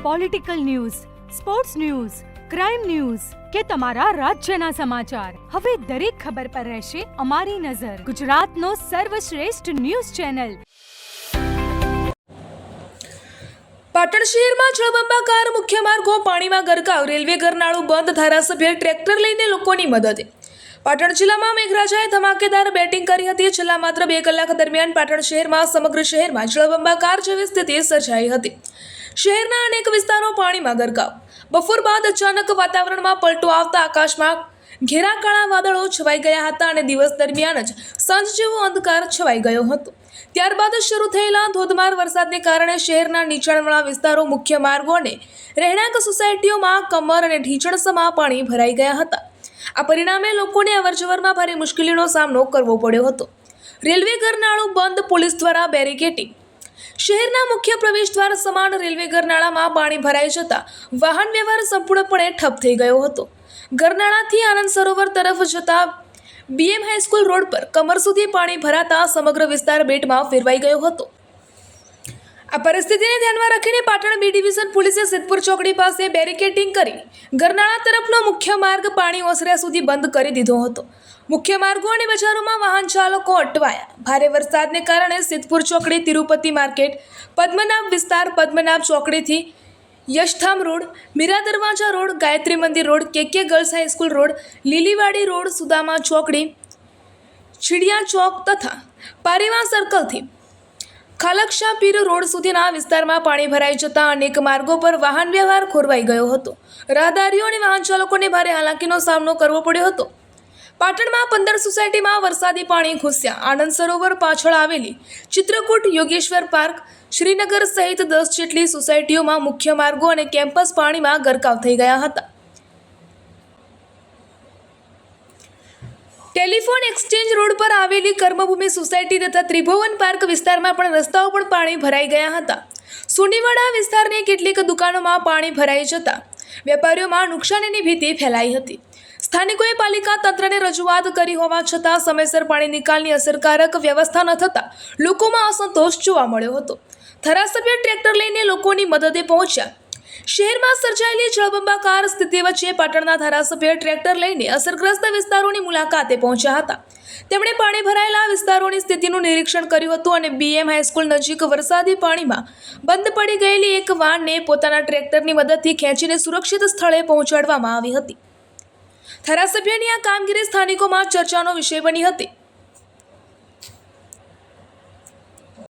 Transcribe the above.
Political news, sports news, crime news કે તમારા રાજ્યના સમાચાર, હવે દરેક ખબર પર રહેશે અમારી નજર. ગુજરાતનો સર્વશ્રેષ્ઠ ન્યૂઝ ચેનલ. પાટણ શહેરમાં જળબંબાકાર મુખ્ય માર્ગો પાણીમાં ગરકાવ, રેલવે ગરનાળું બંધ, ધારાસભ્ય ટ્રેક્ટર લઈને લોકોની મદદે. પાટણ જિલ્લામાં મેઘરાજાએ ધમાકેદાર બેટિંગ કરી હતી. છેલ્લા માત્ર 2 કલાક દરમિયાન પાટણ શહેરમાં સમગ્ર શહેરમાં જળબંબાકાર જેવી સ્થિતિ સર્જાઈ હતી. શહેરના અનેક વિસ્તારો પાણીમાં ગરકાવ. બપોર બાદ અચાનક વાતાવરણમાં પલટો આવતા આકાશમાં ઘેરા કાળા વાદળો છવાઈ ગયા હતા અને દિવસ દરમિયાન જ સાંજ જેવો અંધકાર છવાઈ ગયો હતો. ત્યારબાદ શરૂ થયેલા ધોધમાર વરસાદને કારણે શહેરના નીચાણવાળા વિસ્તારો, મુખ્ય માર્ગો અને રહેણાંક સોસાયટીઓમાં કમર અને ઢીંચણસમાં પાણી ભરાઈ ગયા હતા. આ પરિણામે લોકોને અવરજવરમાં ભારે મુશ્કેલીનો સામનો કરવો પડ્યો હતો. રેલવે ગરનાળું બંધ, પોલીસ દ્વારા બેરિકેડિંગ. શહેરના મુખ્ય પ્રવેશદ્વાર સમાન રેલવે ગરનાળામાં પાણી ભરાઈ જતા વાહન વ્યવહાર સંપૂર્ણપણે ઠપ થઈ ગયો હતો. ગરનાળાથી આનંદ સરોવર તરફ જતા BM હાઈસ્કૂલ રોડ પર કમર સુધી પાણી ભરાતા સમગ્ર વિસ્તાર બેટમાં ફેરવાઈ ગયો હતો. આ પરિસ્થિતિને ધ્યાનમાં રાખીને પાટણ B ડિવિઝન પોલીસે સિદ્ધપુર ચોકડી પાસે બેરિકેડિંગ કરી ગરનાળા તરફનો મુખ્ય માર્ગ પાણી ઓસર્યા સુધી બંધ કરી દીધો હતો. મુખ્ય માર્ગો અને બજારોમાં વાહન ચાલકો અટવાયા. ભારે વરસાદને કારણે સિદ્ધપુર ચોકડી, તિરુપતિ માર્કેટ, પદ્મનાભ વિસ્તાર, પદ્મનાભ ચોકડીથી Yashdham road, Meera Darwaja road, Gayatri Mandir road, KK girls high school road, Liliwadi road, Sudama ચોકડી, છીડિયા ચોક તથા પારીવા સર્કલથી ખાલકશા પીર રોડ સુધીના વિસ્તારમાં પાણી ભરાઈ જતા અનેક માર્ગો પર વાહન વ્યવહાર ખોરવાઈ ગયો હતો. રાહદારીઓ અને વાહન ચાલકોને ભારે હાલાકીનો સામનો કરવો પડ્યો હતો. પાટણમાં 15 સોસાયટીમાં વરસાદી પાણી ઘૂસ્યા. આનંદ સરોવર પાછળ આવેલી ચિત્રકૂટ, યોગેશ્વર પાર્ક, શ્રીનગર સહિત 10 જેટલી સોસાયટીઓમાં મુખ્ય માર્ગો અને કેમ્પસ પાણીમાં ગરકાવ થઈ ગયા હતા. ટેલિફોન એક્સચેન્જ રોડ પર આવેલી કર્મભૂમિ સોસાયટી તથા ત્રિભુવન પાર્ક વિસ્તારમાં પણ રસ્તાઓ પર પાણી ભરાઈ ગયા હતા. સોનીવાડા વિસ્તારની કેટલીક દુકાનોમાં પાણી ભરાઈ જતા વેપારીઓમાં નુકસાનીની ભીતિ ફેલાઈ હતી. સ્થાનિકોએ પાલિકા તંત્રને રજૂઆત કરી હોવા છતાં સમયસર પાણી નિકાલની અસરકારક વ્યવસ્થા ન થતાં લોકોમાં અસંતોષ જોવા મળ્યો હતો. ધારાસભ્ય ટ્રેક્ટર લઈને લોકોની મદદે પહોંચ્યા. શહેરમાં સર્જાયેલી જળબંબાકાર સ્થિતિ વચ્ચે પાટણના ધારાસભ્ય ટ્રેક્ટર લઈને અસરગ્રસ્ત વિસ્તારોની મુલાકાતે પહોંચ્યા હતા. તેમણે પાણી ભરાયેલા વિસ્તારોની સ્થિતિનું નિરીક્ષણ કર્યું હતું અને BM હાઈસ્કૂલ નજીક વરસાદી પાણીમાં બંધ પડી ગયેલી એક વાનને પોતાના ટ્રેક્ટરની મદદથી ખેંચીને સુરક્ષિત સ્થળે પહોંચાડવામાં આવી હતી. ધારાસભ્યની આ કામગીરી સ્થાનિકોમાં ચર્ચાનો વિષય બની હતી.